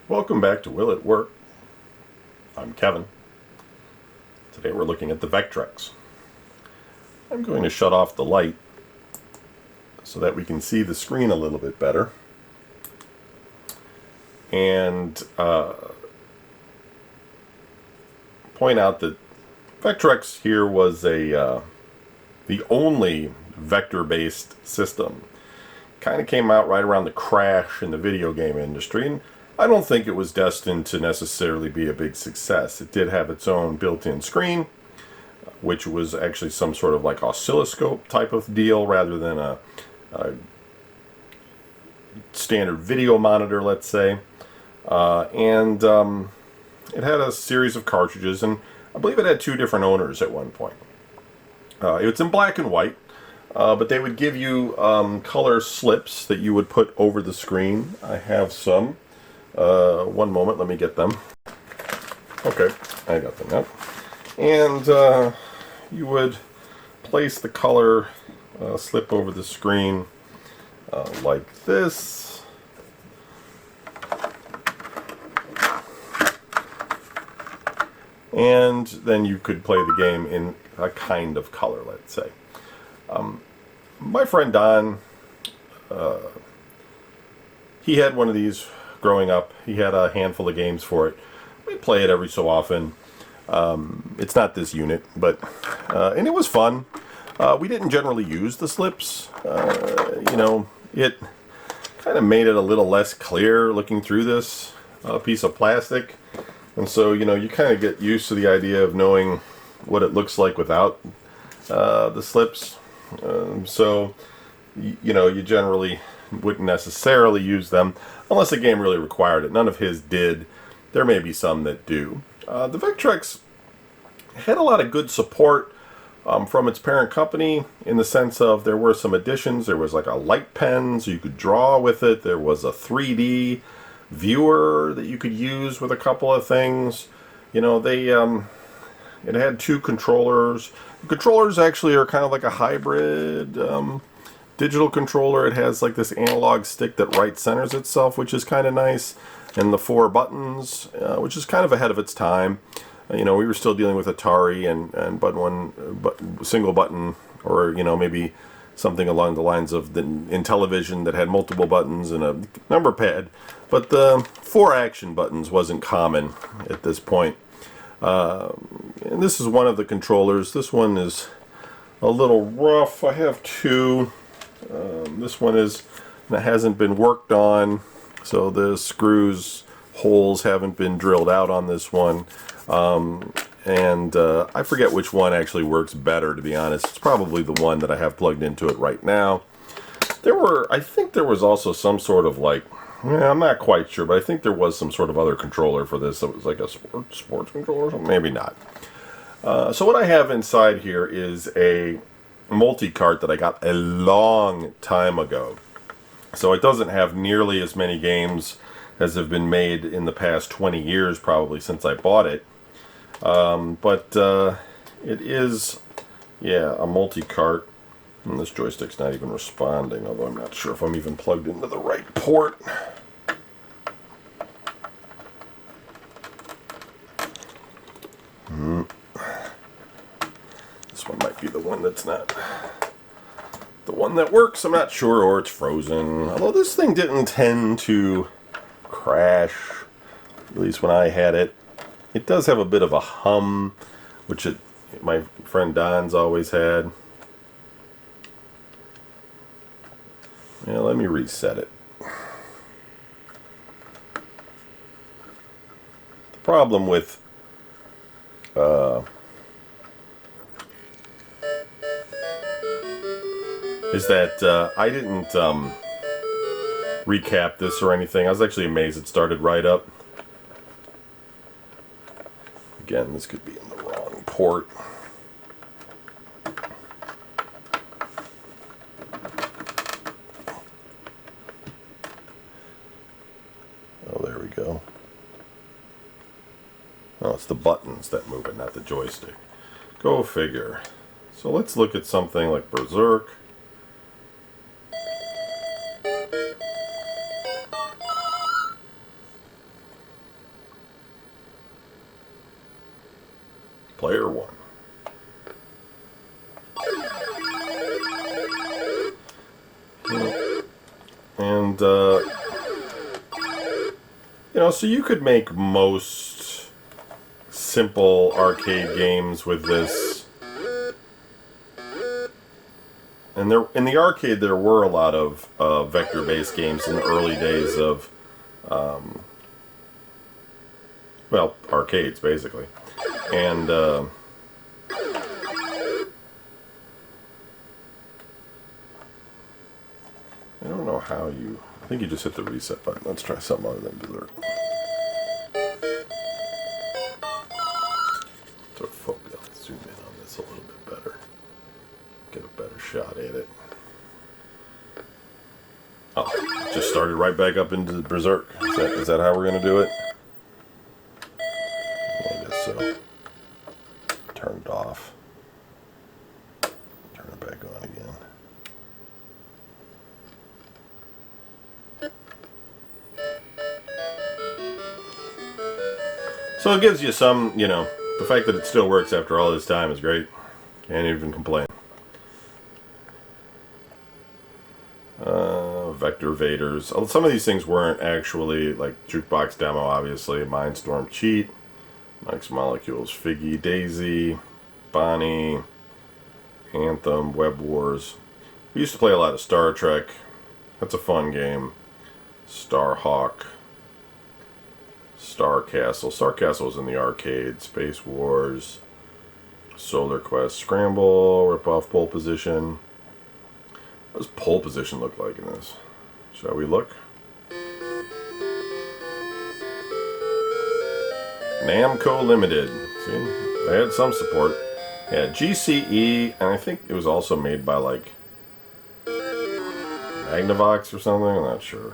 Welcome back to Will It Work? I'm Kevin. Today we're looking at the Vectrex. I'm going to shut off the light so that we can see the screen a little bit better. And point out that Vectrex here was the only vector-based system. Kind of came out right around the crash in the video game industry, and I don't think it was destined to necessarily be a big success. It did have its own built-in screen, which was actually some sort of like oscilloscope type of deal rather than a standard video monitor, let's say. And it had a series of cartridges, and I believe it had two different owners at one point. It's in black and white, but they would give you color slips that you would put over the screen. I have some. One moment, let me get them. Okay, I got them now. And you would place the color slip over the screen like this. And then you could play the game in a kind of color, let's say. My friend Don, he had one of these growing up. He had a handful of games for it. We'd play it every so often. It's not this unit, but and it was fun. We didn't generally use the slips. It kind of made it a little less clear looking through this piece of plastic. And so, you kind of get used to the idea of knowing what it looks like without the slips. So, you generally wouldn't necessarily use them unless the game really required it. None of his did. There may be some that do. The Vectrex had a lot of good support from its parent company in the sense of there were some additions. There was like a light pen so you could draw with it. There was a 3D viewer that you could use with a couple of things. It had two controllers. The controllers actually are kind of like a hybrid digital controller. It has like this analog stick that right centers itself, which is kind of nice, and the 4 buttons, which is kind of ahead of its time. We were still dealing with Atari and single button, or maybe something along the lines of in television that had multiple buttons and a number pad. But the 4 action buttons wasn't common at this point. And this is one of the controllers. This one is a little rough. I have two. This one hasn't been worked on, so the holes haven't been drilled out on this one. I forget which one actually works better, to be honest. It's probably the one that I have plugged into it right now. I think there was also some sort of I'm not quite sure, but I think there was some sort of other controller for this that was like a sports controller or something. Maybe not. So what I have inside here is a multi-cart that I got a long time ago. So it doesn't have nearly as many games as have been made in the past 20 years probably since I bought it. But it is, a multi-cart. And this joystick's not even responding, although I'm not sure if I'm even plugged into the right port. This one might be the one that's not the one that works. I'm not sure, or it's frozen. Although this thing didn't tend to crash, at least when I had it. It does have a bit of a hum, which my friend Don's always had. Yeah, let me reset it. The problem with is that I didn't recap this or anything. I was actually amazed it started right up. Again, this could be in the wrong port. Oh, there we go. Oh, it's the buttons that move it, not the joystick. Go figure. So let's look at something like Berserk. Player 1. And, you know, so you could make most simple arcade games with this. And there, in the arcade, there were a lot of vector-based games in the early days of, well, arcades, basically. And, I don't know how you... I think you just hit the reset button. Let's try something other than Berserk. So focus. Let's zoom in on this a little bit better. Get a better shot at it. Oh, just started right back up into Berserk. Is that how we're going to do it? I guess so. Turn it off. Turn it back on again. So it gives you some, you know, the fact that it still works after all this time is great. Can't even complain. Vector Vaders. Some of these things weren't actually, like Jukebox Demo, obviously. Mindstorm Cheat. Mike's Molecules. Figgy Daisy. Bonnie. Anthem. Web Wars. We used to play a lot of Star Trek. That's a fun game. Starhawk. Star Castle. Star Castle was in the arcade. Space Wars. Solar Quest. Scramble. Rip off Pole Position. What does Pole Position look like in this? Shall we look? Namco Limited. See? They had some support. Yeah, GCE, and I think it was also made by, like, Magnavox or something? I'm not sure.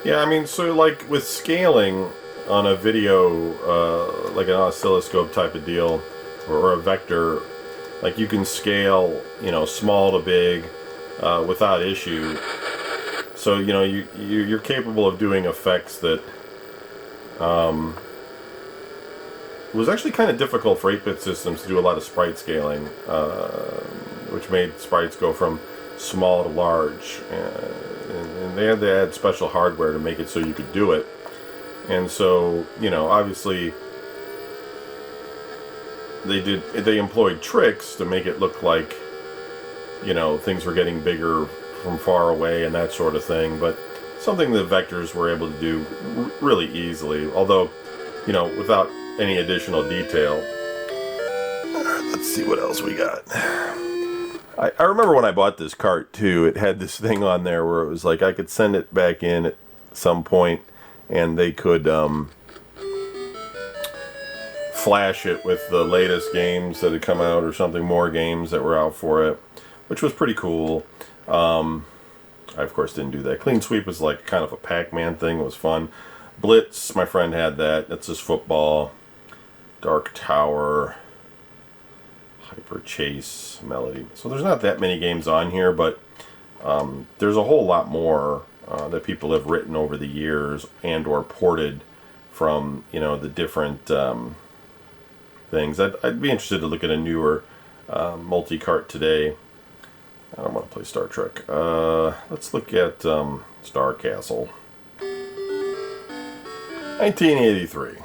Yeah, I mean, so like with scaling on a video, like an oscilloscope type of deal, or a vector, like you can scale, you know, small to big without issue. So, you know, you're capable of doing effects that was actually kind of difficult for 8-bit systems to do a lot of sprite scaling, which made sprites go from small to large. And they had to add special hardware to make it so you could do it. And so, you know, obviously they employed tricks to make it look like, you know, things were getting bigger from far away and that sort of thing, but something that vectors were able to do really easily, although, you know, without any additional detail. Let's see what else we got. I remember when I bought this cart too, it had this thing on there where it was like I could send it back in at some point and they could flash it with the latest games that had come out or something, more games that were out for it, which was pretty cool. I of course didn't do that. Clean Sweep was like kind of a Pac-Man thing. It was fun. Blitz, my friend had that. That's just football. Dark Tower. Hyper Chase, Melody. So there's not that many games on here, but there's a whole lot more that people have written over the years and or ported from, you know, the different things. I'd be interested to look at a newer multi-cart today. I don't want to play Star Trek. Let's look at Star Castle. 1983.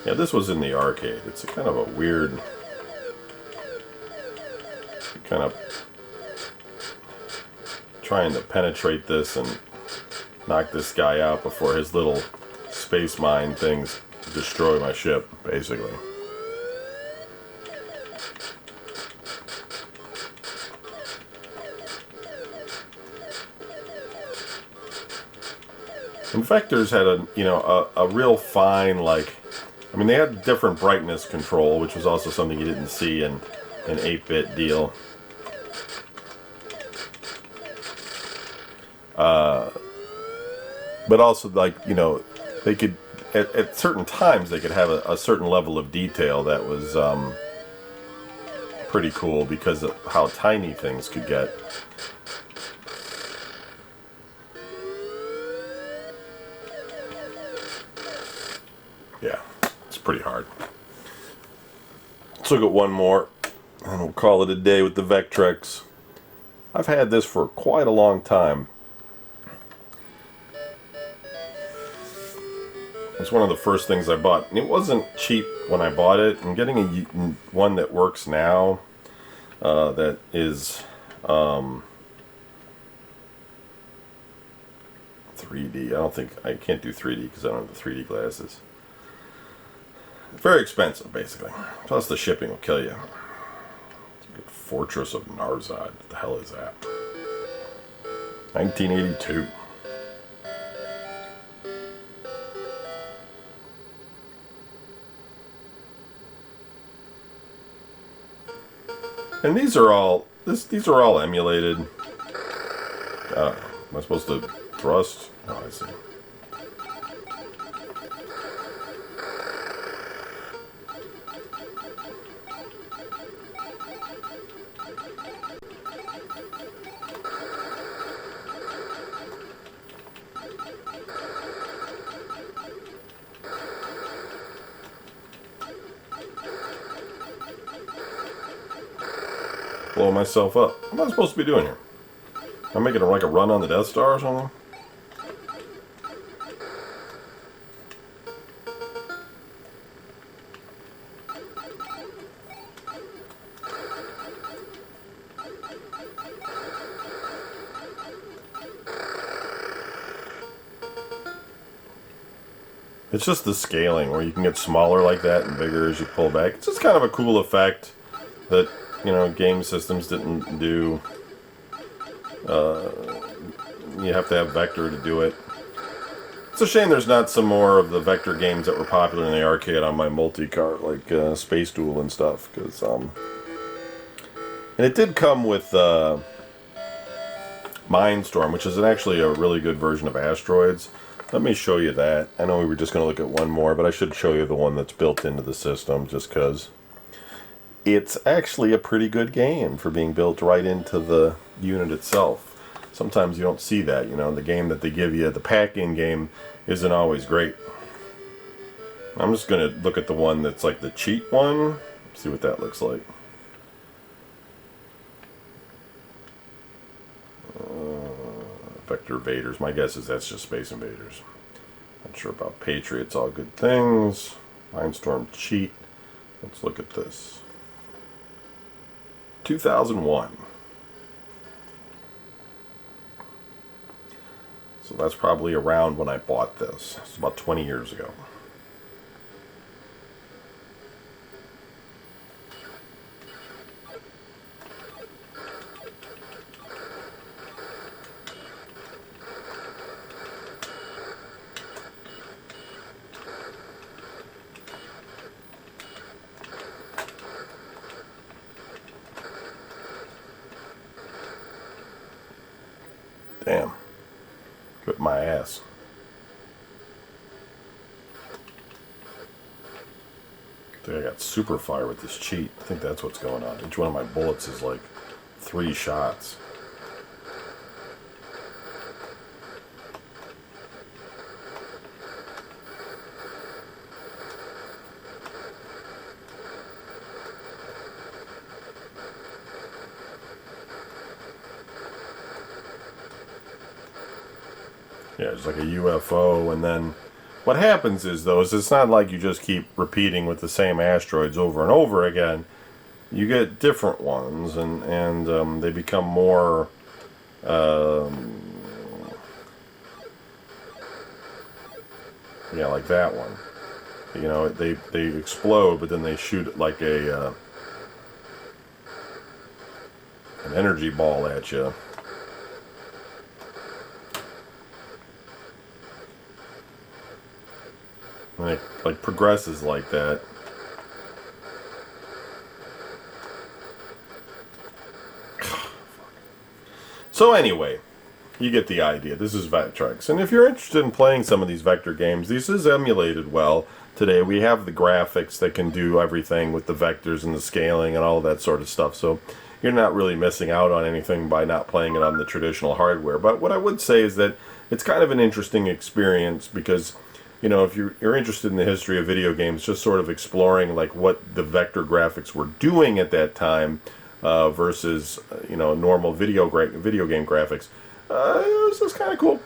Yeah, this was in the arcade. It's a kind of a weird, kind of trying to penetrate this and knock this guy out before his little space mine things destroy my ship, basically. And Vectors had a real fine, like, I mean, they had different brightness control, which was also something you didn't see in an 8-bit deal. But also, like, they could, at certain times, they could have a certain level of detail that was pretty cool because of how tiny things could get. Yeah, it's pretty hard. Let's look at one more, and we'll call it a day with the Vectrex. I've had this for quite a long time. It's one of the first things I bought. And it wasn't cheap when I bought it. And getting one that works now, that is 3D. I can't do 3D because I don't have the 3D glasses. Very expensive, basically. Plus the shipping will kill you. Fortress of Narzad. What the hell is that? 1982. And these are all emulated. Am I supposed to thrust? Oh, I see. Blow myself up. What am I supposed to be doing here? I'm making like a run on the Death Star or something? It's just the scaling where you can get smaller like that and bigger as you pull back. It's just kind of a cool effect that, game systems didn't do. You have to have Vector to do it. It's a shame there's not some more of the Vector games that were popular in the arcade on my multi-cart, like Space Duel and stuff. And it did come with Mindstorm, which is actually a really good version of Asteroids. Let me show you that. I know we were just going to look at one more, but I should show you the one that's built into the system, just because it's actually a pretty good game for being built right into the unit itself. Sometimes you don't see that, the game that they give you, the pack-in game, isn't always great. I'm just going to look at the one that's like the cheat one, see what that looks like. Vector Invaders. My guess is that's just Space Invaders. Not sure about Patriots. All good things. Mindstorm cheat. Let's look at this. 2001. So that's probably around when I bought this. It's about 20 years ago. Damn. Whip my ass. I think I got super fire with this cheat. I think that's what's going on. Each one of my bullets is like 3 shots. Yeah, it's like a UFO, and then what happens is, though, is it's not like you just keep repeating with the same asteroids over and over again. You get different ones, and they become more, yeah, like that one. They explode, but then they shoot like an energy ball at you. when it like progresses like that. So anyway, you get the idea. This is Vectrex. And if you're interested in playing some of these vector games, this is emulated well today. We have the graphics that can do everything with the vectors and the scaling and all of that sort of stuff. So you're not really missing out on anything by not playing it on the traditional hardware. But what I would say is that it's kind of an interesting experience because, you know, if you're interested in the history of video games, just sort of exploring like what the vector graphics were doing at that time versus, you know, normal video game graphics. It's just kind of cool.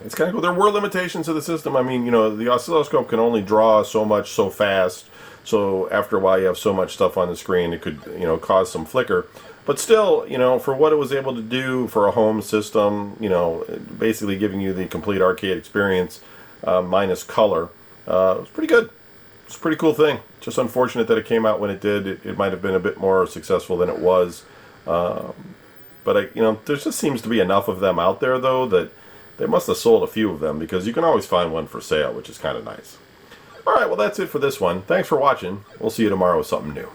It's kind of cool. There were limitations to the system. I mean, you know, the oscilloscope can only draw so much so fast. So after a while, you have so much stuff on the screen, it could, you know, cause some flicker. But still, you know, for what it was able to do for a home system, you know, basically giving you the complete arcade experience minus color, it was pretty good. It's a pretty cool thing. Just unfortunate that it came out when it did. It might have been a bit more successful than it was. But, you know, there just seems to be enough of them out there, though, that they must have sold a few of them because you can always find one for sale, which is kind of nice. All right, well, that's it for this one. Thanks for watching. We'll see you tomorrow with something new.